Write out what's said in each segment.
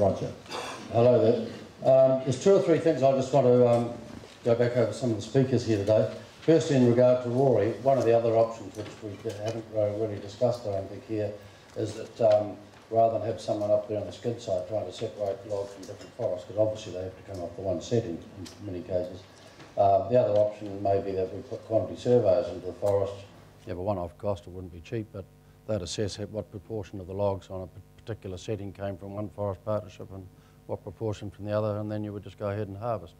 Roger. Hello there. There's two or three things I just want to go back over some of the speakers here today. First, in regard to Rory, one of the other options which we haven't really discussed, I don't think, here, is that rather than have someone up there on the skid site trying to separate logs from different forests, because obviously they have to come off the one setting in many cases, the other option may be that we put quantity surveyors into the forest. You have a one-off cost, it wouldn't be cheap, but they'd assess what proportion of the logs on a particular setting came from one forest partnership and what proportion from the other, and then you would just go ahead and harvest.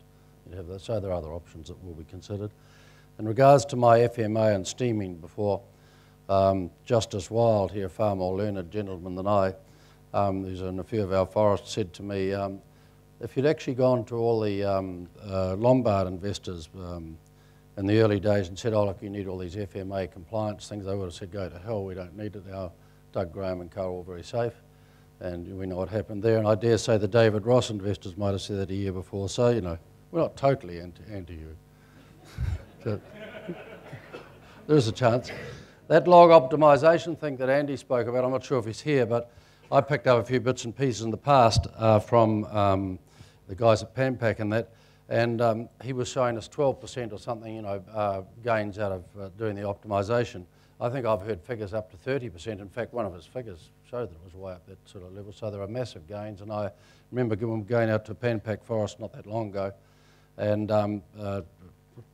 You'd have that. So there are other options that will be considered. In regards to my FMA and steaming before, Justice Wild here, far more learned gentleman than I, who's in a few of our forests, said to me, if you'd actually gone to all the Lombard investors in the early days and said, oh look, you need all these FMA compliance things, they would have said, go to hell, we don't need it. Now Doug Graham and co are all very safe, and we know what happened there. And I dare say the David Ross investors might have said that a year before, so you know, we're not totally anti you. So, there's a chance. That log optimisation thing that Andy spoke about, I'm not sure if he's here, but I picked up a few bits and pieces in the past from the guys at Panpack and that, and he was showing us 12% or something, you know, gains out of doing the optimisation. I think I've heard figures up to 30%. In fact, one of his figures showed that it was way up that sort of level, so there are massive gains. And I remember going out to Panpack Forest not that long ago, and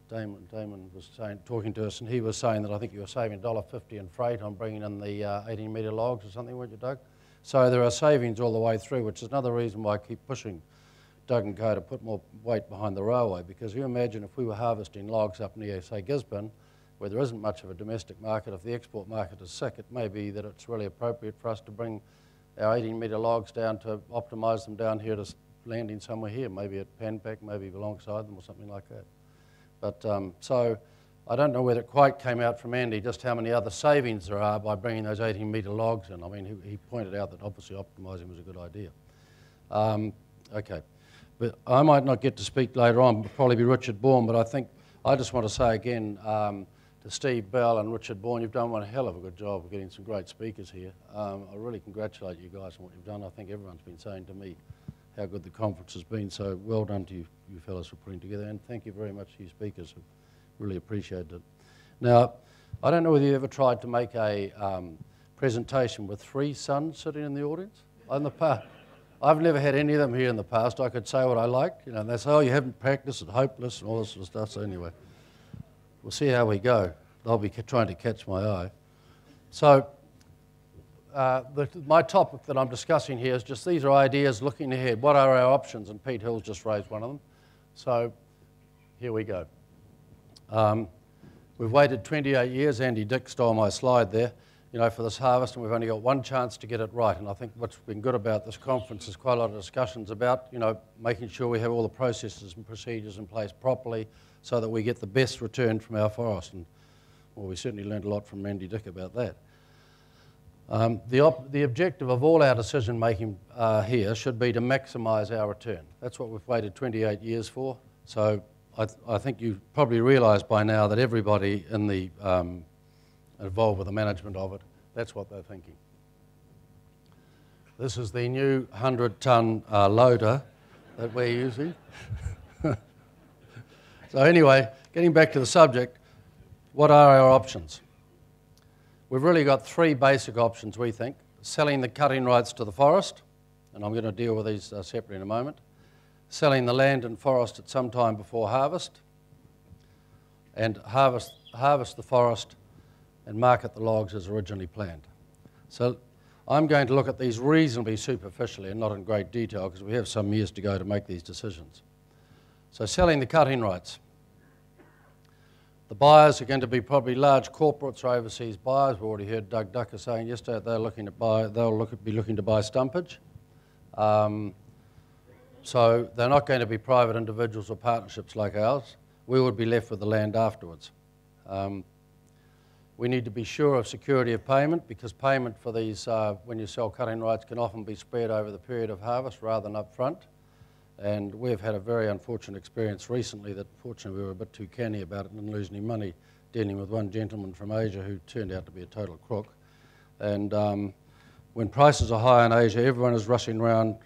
Damon was talking to us, and he was saying that I think you were saving $1.50 in freight on bringing in the 18-metre logs or something, weren't you, Doug? So there are savings all the way through, which is another reason why I keep pushing Doug and Co to put more weight behind the railway, because you imagine if we were harvesting logs up near, say, Gisborne, where there isn't much of a domestic market, if the export market is sick, it may be that it's really appropriate for us to bring our 18-metre logs down to optimise them down here to landing somewhere here, maybe at Panpack, maybe alongside them or something like that. But so I don't know whether it quite came out from Andy just how many other savings there are by bringing those 18-metre logs in. I mean, he pointed out that obviously optimising was a good idea. Okay, but I might not get to speak later on, it'll probably be Richard Bourne, but I think I just want to say again to Steve Bell and Richard Bourne, you've done one hell of a good job of getting some great speakers here. I really congratulate you guys on what you've done. I think everyone's been saying to me how good the conference has been, so well done to you fellas for putting together, and thank you very much to you speakers, who really appreciated it. Now, I don't know whether you ever tried to make a presentation with three sons sitting in the audience. In the past, I've never had any of them here in the past. I could say what I like, you know, and they say, oh, you haven't practiced, it's hopeless, and all this sort of stuff, so anyway. We'll see how we go. They'll be trying to catch my eye. So my topic that I'm discussing here is just these are ideas looking ahead. What are our options? And Pete Hill's just raised one of them. So here we go. We've waited 28 years. Andy Dick stole my slide there, you know, for this harvest, and we've only got one chance to get it right. And I think what's been good about this conference is quite a lot of discussions about, you know, making sure we have all the processes and procedures in place properly so that we get the best return from our forest. And well, we certainly learned a lot from Andy Dick about that. The objective of all our decision making here should be to maximise our return. That's what we've waited 28 years for. So I think you probably realise by now that everybody in the involved with the management of it, that's what they're thinking. This is the new 100-tonne loader that we're using. So anyway, getting back to the subject, what are our options? We've really got three basic options, we think. Selling the cutting rights to the forest, and I'm going to deal with these separately in a moment. Selling the land and forest at some time before harvest, and harvest the forest and market the logs as originally planned. So I'm going to look at these reasonably superficially and not in great detail because we have some years to go to make these decisions. So selling the cutting rights. The buyers are going to be probably large corporates or overseas buyers. We already heard Doug Ducker saying yesterday they're looking to buy. Be looking to buy stumpage. So they're not going to be private individuals or partnerships like ours. We would be left with the land afterwards. We need to be sure of security of payment because payment for these, when you sell cutting rights, can often be spread over the period of harvest rather than up front. And we've had a very unfortunate experience recently that fortunately we were a bit too canny about it and didn't lose any money dealing with one gentleman from Asia who turned out to be a total crook. And when prices are high in Asia, everyone is rushing around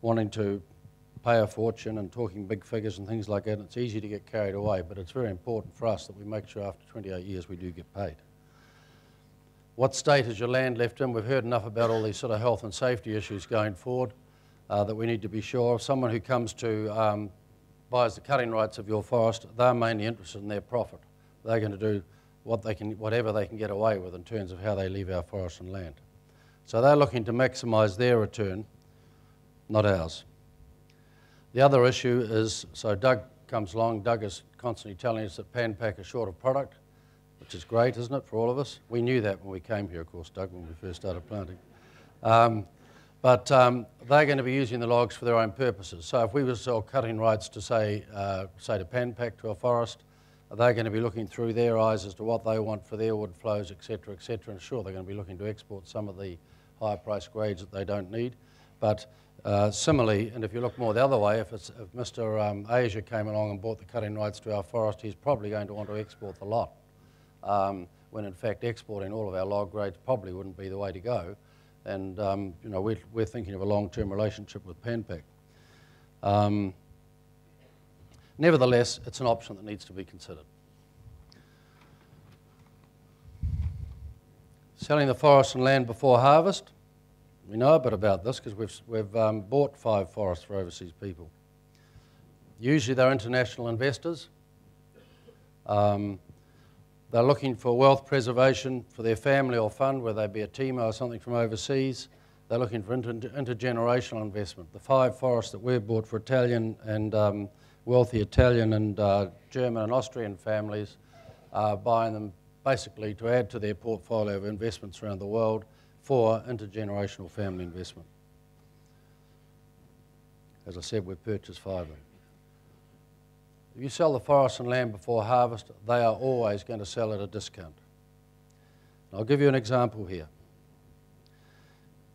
wanting to pay a fortune and talking big figures and things like that. And it's easy to get carried away, but it's very important for us that we make sure after 28 years we do get paid. What state is your land left in? We've heard enough about all these sort of health and safety issues going forward that we need to be sure of. Someone who comes to buys the cutting rights of your forest, they're mainly interested in their profit. They're going to do whatever they can get away with in terms of how they leave our forest and land. So they're looking to maximise their return, not ours. The other issue is, so Doug comes along, Doug is constantly telling us that Pan Pac is short of product, which is great, isn't it, for all of us? We knew that when we came here, of course, Doug, when we first started planting. But they're going to be using the logs for their own purposes. So if we were to sell cutting rights to, say to Pan Pac, to a forest, they're going to be looking through their eyes as to what they want for their wood flows, etc., etc. And sure, they're going to be looking to export some of the higher price grades that they don't need. But similarly, and if you look more the other way, if Mr. Asia came along and bought the cutting rights to our forest, he's probably going to want to export the lot. When in fact exporting all of our log grades probably wouldn't be the way to go. And you know, we're thinking of a long-term relationship with Pan Pac. Nevertheless, it's an option that needs to be considered. Selling the forest and land before harvest. We know a bit about this because we've bought 5 forests for overseas people. Usually they're international investors. They're looking for wealth preservation for their family or fund, whether they be a team or something from overseas. They're looking for intergenerational investment. The 5 forests that we've bought for Italian and wealthy Italian and German and Austrian families are buying them basically to add to their portfolio of investments around the world for intergenerational family investment. As I said, we've purchased 5 of them. If you sell the forest and land before harvest, they are always going to sell at a discount. I'll give you an example here.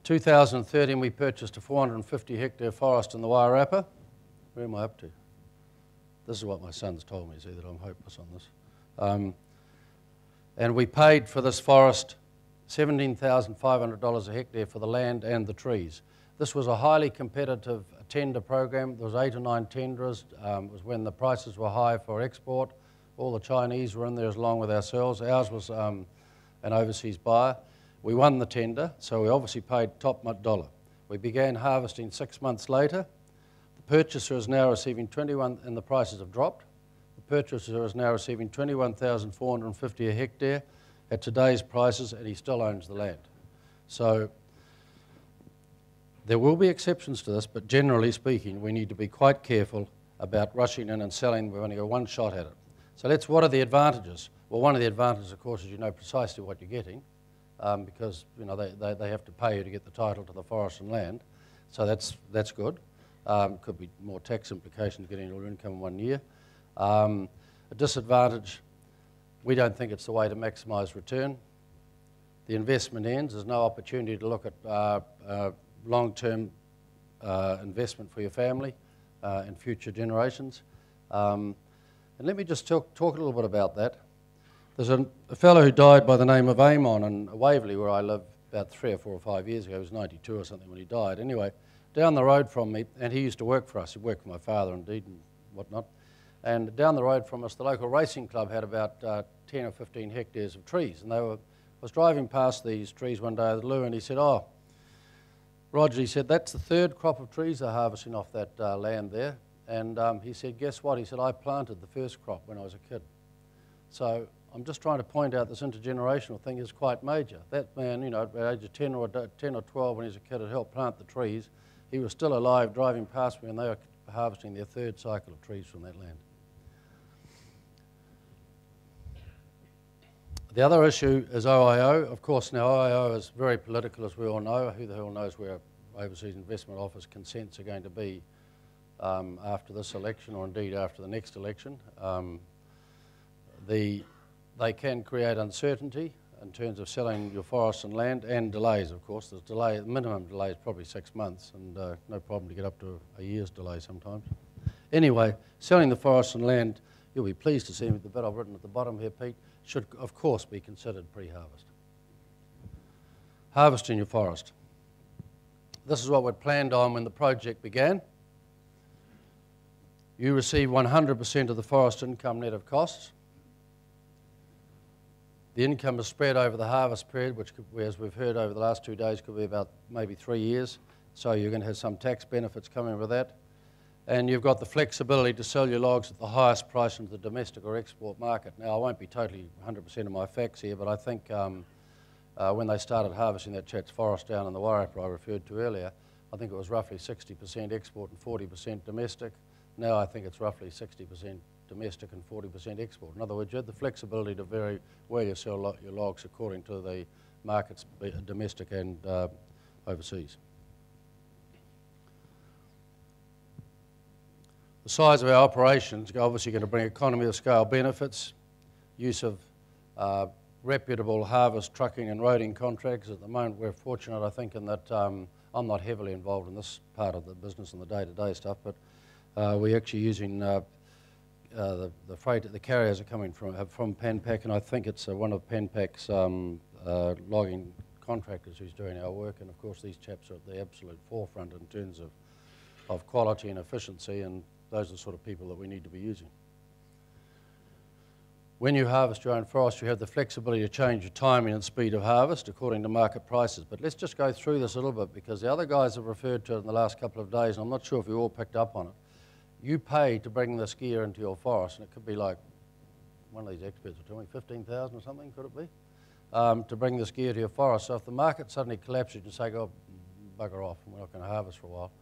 2013, we purchased a 450 hectare forest in the Wairarapa. Where am I up to? This is what my son's told me, see that I'm hopeless on this. And we paid for this forest $17,500 a hectare for the land and the trees. This was a highly competitive tender program. There was 8 or 9 tenderers. It was when the prices were high for export. All the Chinese were in there along with ourselves. Ours was an overseas buyer. We won the tender, so we obviously paid top dollar. We began harvesting 6 months later. The purchaser is now receiving and the prices have dropped. The purchaser is now receiving $21,450 a hectare at today's prices, and he still owns the land. So there will be exceptions to this, but generally speaking, we need to be quite careful about rushing in and selling. We've only got one shot at it. So what are the advantages? Well, one of the advantages, of course, is you know precisely what you're getting, because you know they have to pay you to get the title to the forest and land. So that's good. Could be more tax implications getting all your income in 1 year. A disadvantage, we don't think it's the way to maximise return. The investment ends. There's no opportunity to look at long-term investment for your family and future generations. And let me just talk a little bit about that. There's a fellow who died by the name of Amon in Waverley, where I live, about 3 or 4 or 5 years ago. He was 92 or something when he died. Anyway, down the road from me, and he used to work for us. He worked for my father, indeed, and whatnot. And down the road from us, the local racing club had about 10 or 15 hectares of trees. And I was driving past these trees one day at Lou, and he said, "Oh, Roger," he said, "that's the 3rd crop of trees they're harvesting off that land there." And he said, "Guess what?" He said, "I planted the 1st crop when I was a kid." So I'm just trying to point out this intergenerational thing is quite major. That man, you know, at the age of 10 or 12 when he was a kid, had helped plant the trees. He was still alive driving past me, and they were harvesting their 3rd cycle of trees from that land. The other issue is OIO. Of course, now OIO is very political, as we all know. Who the hell knows where Overseas Investment Office consents are going to be after this election, or indeed after the next election. They can create uncertainty in terms of selling your forests and land, and delays, of course. There's delay, the minimum delay is probably 6 months, and no problem to get up to a year's delay sometimes. Anyway, selling the forests and land, you'll be pleased to see the bit I've written at the bottom here, Pete, should of course be considered pre-harvest. Harvesting your forest. this is what we'd planned on when the project began. You receive 100% of the forest income net of costs. The income is spread over the harvest period, which, as we've heard over the last 2 days, could be about maybe 3 years. So you're going to have some tax benefits coming with that. And you've got the flexibility to sell your logs at the highest price into the domestic or export market. Now, I won't be totally 100% of my facts here, but I think when they started harvesting that Chats forest down in the Wairarapa I referred to earlier, I think it was roughly 60% export and 40% domestic. Now I think it's roughly 60% domestic and 40% export. In other words, you have the flexibility to vary where you sell your logs according to the markets, domestic and overseas. The size of our operations is obviously going to bring economy of scale benefits, use of reputable harvest, trucking and roading contracts. At the moment we're fortunate, I think, in that I'm not heavily involved in this part of the business and the day-to-day stuff, but we're actually using the freight, the carriers are coming from PanPac, and I think it's one of PanPac's logging contractors who's doing our work, and of course these chaps are at the absolute forefront in terms of quality and efficiency, and those are the sort of people that we need to be using. When you harvest your own forest, you have the flexibility to change your timing and speed of harvest according to market prices. But let's just go through this a little bit, because the other guys have referred to it in the last couple of days, and I'm not sure if you all picked up on it. You pay to bring this gear into your forest, and it could be like, one of these experts will tell me, 15,000 or something, could it be? To bring this gear to your forest. So if the market suddenly collapses, you say, oh, bugger off, we're not going to harvest for a while.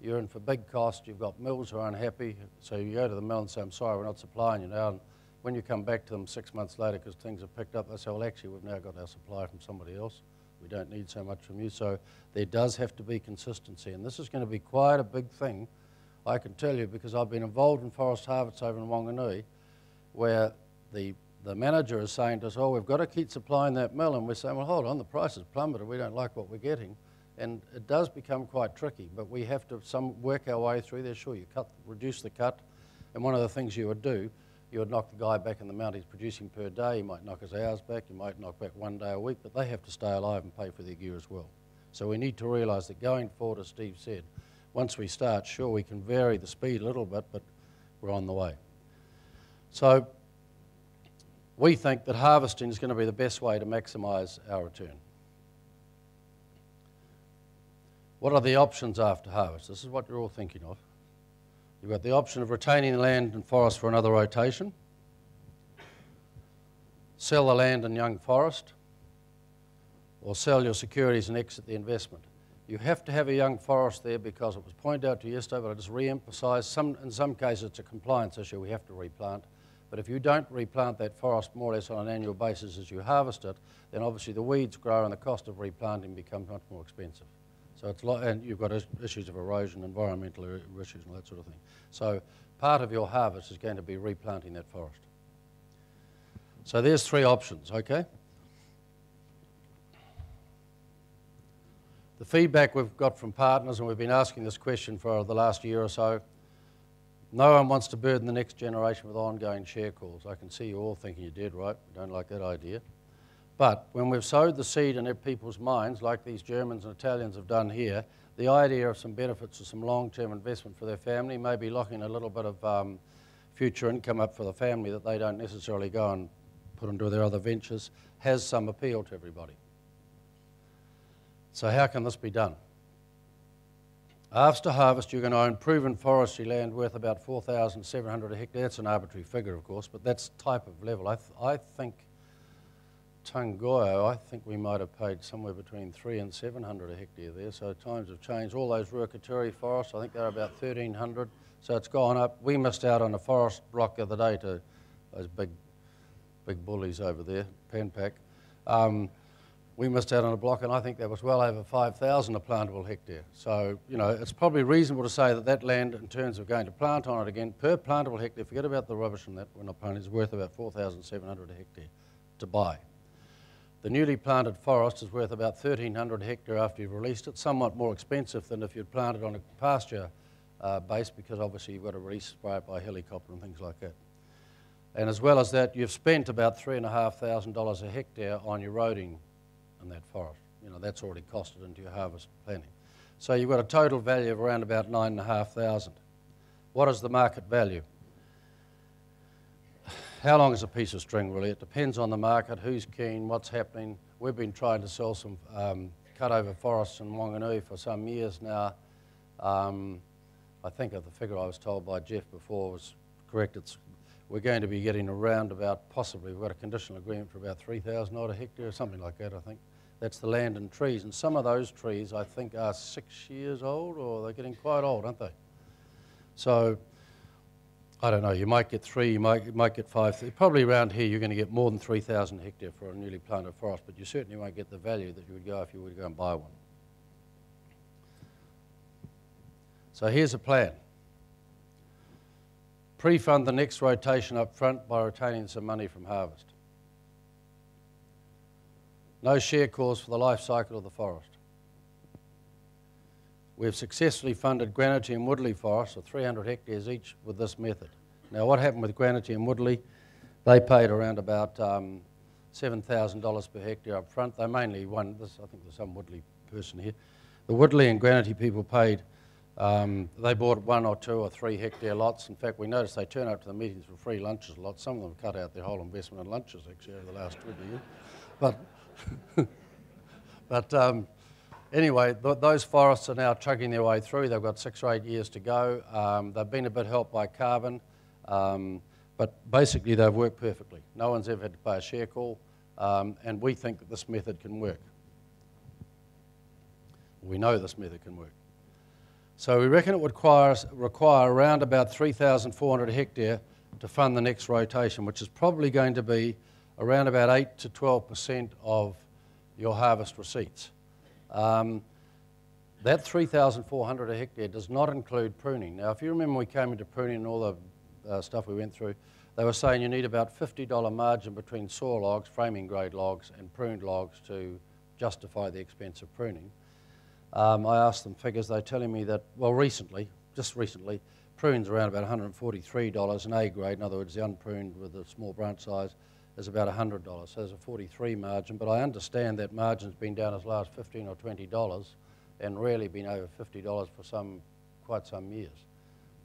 You're in for big cost, you've got mills who are unhappy, so you go to the mill and say, I'm sorry, we're not supplying you now. And when you come back to them 6 months later because things have picked up, they say, well, actually, we've now got our supply from somebody else. We don't need so much from you. So there does have to be consistency, and this is going to be quite a big thing, I can tell you, because I've been involved in forest harvests over in Wanganui, where the manager is saying to us, oh, we've got to keep supplying that mill, and we're saying, well, hold on, the price has plummeted, we don't like what we're getting. And it does become quite tricky, but we have to work our way through there. Sure, you reduce the cut, and one of the things you would do, you would knock the guy back in the amount he's producing per day, you might knock his hours back, you might knock back 1 day a week, but they have to stay alive and pay for their gear as well. So we need to realise that going forward, as Steve said, once we start, sure, we can vary the speed a little bit, but we're on the way. So we think that harvesting is going to be the best way to maximise our return. What are the options after harvest? This is what you're all thinking of. You've got the option of retaining the land and forest for another rotation, sell the land and young forest, or sell your securities and exit the investment. You have to have a young forest there because it was pointed out to you yesterday, but I just re-emphasise, in some cases it's a compliance issue, we have to replant. But if you don't replant that forest more or less on an annual basis as you harvest it, then obviously the weeds grow and the cost of replanting becomes much more expensive. So it's and you've got issues of erosion, environmental issues and that sort of thing. So part of your harvest is going to be replanting that forest. So there's 3 options, okay? The feedback we've got from partners, and we've been asking this question for the last year or so, no one wants to burden the next generation with ongoing share calls. I can see you all thinking you're dead right. We don't like that idea. But when we've sowed the seed in people's minds, like these Germans and Italians have done here, the idea of some benefits of some long-term investment for their family, maybe locking a little bit of future income up for the family that they don't necessarily go and put into their other ventures, has some appeal to everybody. So how can this be done? After harvest, you're going to own proven forestry land worth about 4,700 a hectare. That's an arbitrary figure, of course, but that's type of level. I think Tungoyo, I think we might have paid somewhere between 300 and 700 a hectare there, so times have changed. All those Ruakaturi forests, I think they're about 1,300, so it's gone up. We missed out on a forest block the other day to those big bullies over there, PanPac. We missed out on a block, and I think that was well over 5,000 a plantable hectare. So, you know, it's probably reasonable to say that that land, in terms of going to plant on it again, per plantable hectare, forget about the rubbish and that, we're not planting, is worth about 4,700 a hectare to buy. The newly planted forest is worth about 1,300 a hectare after you've released it, somewhat more expensive than if you'd planted on a pasture base, because obviously you've got to spray it by helicopter and things like that. And as well as that, you've spent about $3,500 a hectare on your roading in that forest. You know, that's already costed into your harvest planning. So you've got a total value of around about 9,500. What is the market value? How long is a piece of string, really? It depends on the market, who's keen, what's happening. We've been trying to sell some cut-over forests in Wanganui for some years now. I think the figure I was told by Jeff before was correct. We're going to be getting around about, possibly, we've got a conditional agreement for about 3,000 odd a hectare, or something like that, I think. That's the land and trees. And some of those trees, I think, are 6 years old, or they're getting quite old, aren't they? So, I don't know, you might get 3, you might get 5. Probably around here you're going to get more than 3,000 hectare for a newly planted forest, but you certainly won't get the value that you would go if you were to go and buy one. So here's a plan. Pre-fund the next rotation up front by retaining some money from harvest. No share calls for the life cycle of the forest. We have successfully funded Granity and Woodley forests of 300 hectares each with this method. Now what happened with Granity and Woodley, they paid around about $7,000 per hectare up front. They mainly won, I think there's some Woodley person here. The Woodley and Granity people paid, they bought 1 or 2 or 3 hectare lots. In fact, we noticed they turn up to the meetings for free lunches a lot. Some of them cut out their whole investment in lunches actually over the last 20 years. But anyway, those forests are now chugging their way through. They've got 6 or 8 years to go. They've been a bit helped by carbon, but basically they've worked perfectly. No one's ever had to pay a share call, and we think that this method can work. We know this method can work. So we reckon it would require around about 3,400 a hectare to fund the next rotation, which is probably going to be around about 8 to 12% of your harvest receipts. That 3,400 a hectare does not include pruning. Now, if you remember we came into pruning and all the stuff we went through, they were saying you need about $50 margin between saw logs, framing grade logs, and pruned logs to justify the expense of pruning. I asked them figures. They're telling me that, well, just recently, prunes around about $143, and A grade, in other words, the unpruned with the small branch size, is about $100. So there's a 43 margin, but I understand that margin's been down as low as $15 or $20 and rarely been over $50 for quite some years.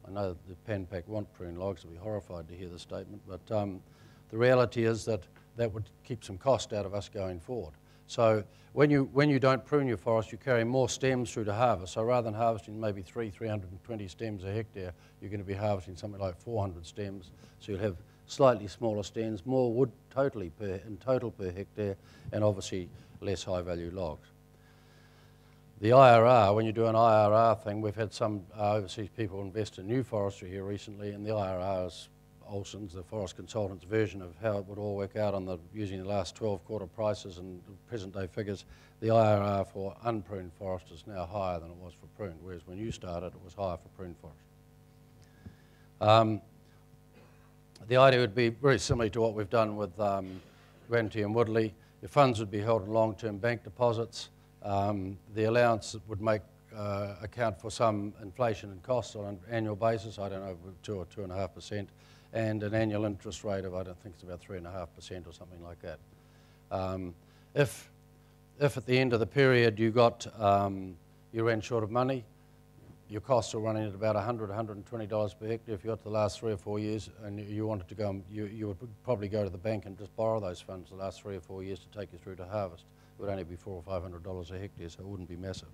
I know the Pan Pac want prune logs. They'll be horrified to hear the statement, but the reality is that would keep some cost out of us going forward. So when you don't prune your forest, you carry more stems through to harvest. So rather than harvesting maybe 320 stems a hectare, you're going to be harvesting something like 400 stems. So you'll have slightly smaller stems, more wood in total per hectare, and obviously less high-value logs. The IRR, when you do an IRR thing, we've had some overseas people invest in new forestry here recently, and the IRR is Olsen's, the forest consultant's version of how it would all work out on using the last 12 quarter prices and present-day figures. The IRR for unpruned forest is now higher than it was for pruned, whereas when you started, it was higher for pruned forest. The idea would be very similar to what we've done with Granity and Woodley. Your funds would be held in long-term bank deposits. The allowance would account for some inflation and costs on an annual basis, I don't know, 2 or 2.5%, and an annual interest rate of, I don't think it's about 3.5% or something like that. If at the end of the period you ran short of money, your costs are running at about $100, $120 per hectare. If you got to the last 3 or 4 years and you wanted to go, you would probably go to the bank and just borrow those funds the last 3 or 4 years to take you through to harvest. It would only be $400 or $500 a hectare, so it wouldn't be massive.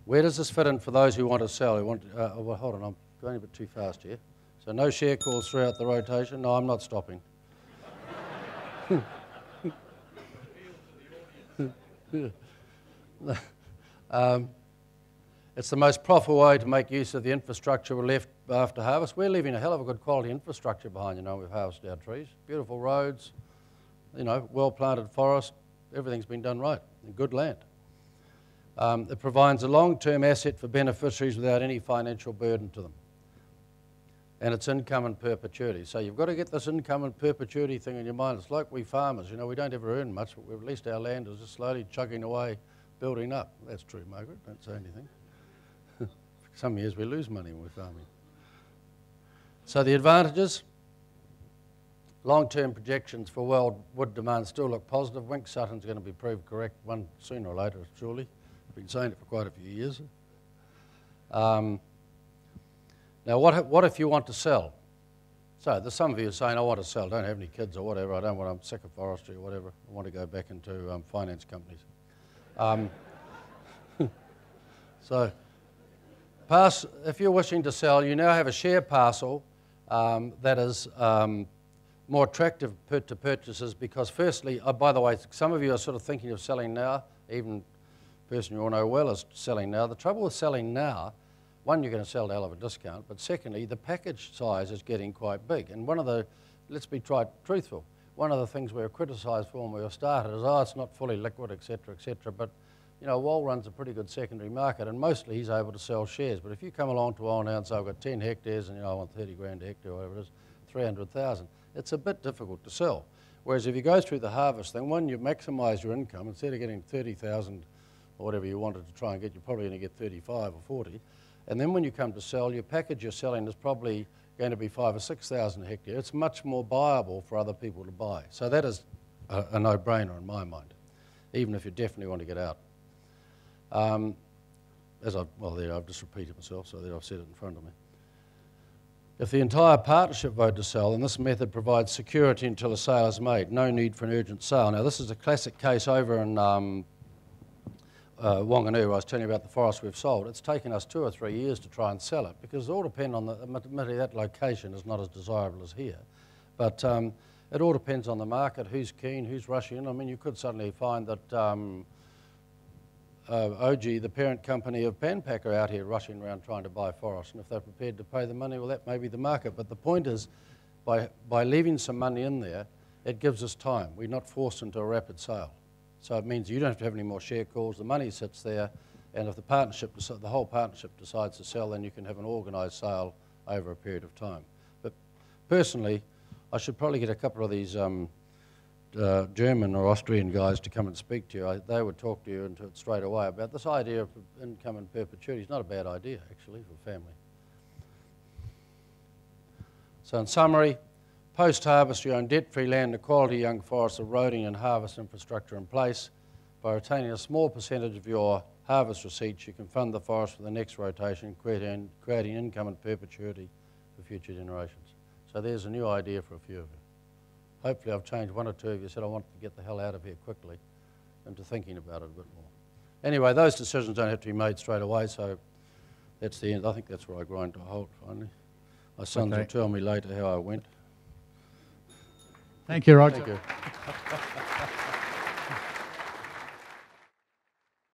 Where does this fit in for those who want to sell? Well, hold on, I'm going a bit too fast here. So no share calls throughout the rotation. No, I'm not stopping. It's the most profitable way to make use of the infrastructure we're left after harvest. We're leaving a hell of a good quality infrastructure behind, you know, we've harvested our trees. Beautiful roads, you know, well-planted forest. Everything's been done right in good land. It provides a long-term asset for beneficiaries without any financial burden to them. And it's income in perpetuity. So you've got to get this income in perpetuity thing in your mind. It's like we farmers, you know, we don't ever earn much, but at least our land is just slowly chugging away, building up. That's true, Margaret, don't say anything. Some years we lose money when we're farming. So the advantages, long-term projections for world wood demand still look positive. Wink Sutton's going to be proved correct one sooner or later, surely. been saying it for quite a few years. Now, what if you want to sell? So there's some of you saying, I want to sell, don't have any kids or whatever, I'm sick of forestry or whatever, I want to go back into finance companies. So, if you're wishing to sell, you now have a share parcel that is more attractive to purchasers because firstly, by the way, some of you are sort of thinking of selling now, even the person you all know well is selling now. The trouble with selling now, one, you're going to sell at a hell of a discount, but secondly, the package size is getting quite big. And let's be truthful, one of the things we were criticised for when we were started is, it's not fully liquid, etc., etc., but you know, Wal runs a pretty good secondary market, and mostly he's able to sell shares. But if you come along to Wal now and say, I've got 10 hectares, and you know, I want 30 grand a hectare, or whatever it is, 300,000, it's a bit difficult to sell. Whereas if you go through the harvest thing, one, you maximise your income. Instead of getting 30,000 or whatever you wanted to try and get, you're probably going to get 35 or 40. And then when you come to sell, your package you're selling is probably going to be 5,000 or 6,000 a hectare. It's much more viable for other people to buy. So that is a no-brainer in my mind, even if you definitely want to get out. There I've just repeated myself, so there I've said it in front of me. If the entire partnership vote to sell, then this method provides security until a sale is made. No need for an urgent sale. Now, this is a classic case over in Wanganui, where I was telling you about the forest we've sold. It's taken us 2 or 3 years to try and sell it because it all depends on admittedly that location is not as desirable as here. But it all depends on the market, who's keen, who's rushing in. I mean, you could suddenly find that OG, the parent company of Panpack, are out here rushing around trying to buy forest, and if they're prepared to pay the money, well, that may be the market. But the point is, by leaving some money in there, it gives us time. We're not forced into a rapid sale. So it means you don't have to have any more share calls, the money sits there, and if the whole partnership decides to sell, then you can have an organised sale over a period of time. But personally, I should probably get a couple of these German or Austrian guys to come and speak to you. They would talk to you into it straight away about this idea of income in perpetuity. It's not a bad idea, actually, for a family. So in summary, post-harvest, you own debt-free land and quality young forests of roading and harvest infrastructure in place. By retaining a small percentage of your harvest receipts, you can fund the forest for the next rotation, creating income in perpetuity for future generations. So there's a new idea for a few of you. Hopefully I've changed 1 or 2 of you said I want to get the hell out of here quickly into thinking about it a bit more. Anyway, those decisions don't have to be made straight away, so that's the end. I think that's where I grind to a halt finally. My sons will tell me later how I went. Thank you, Roger. Thank you.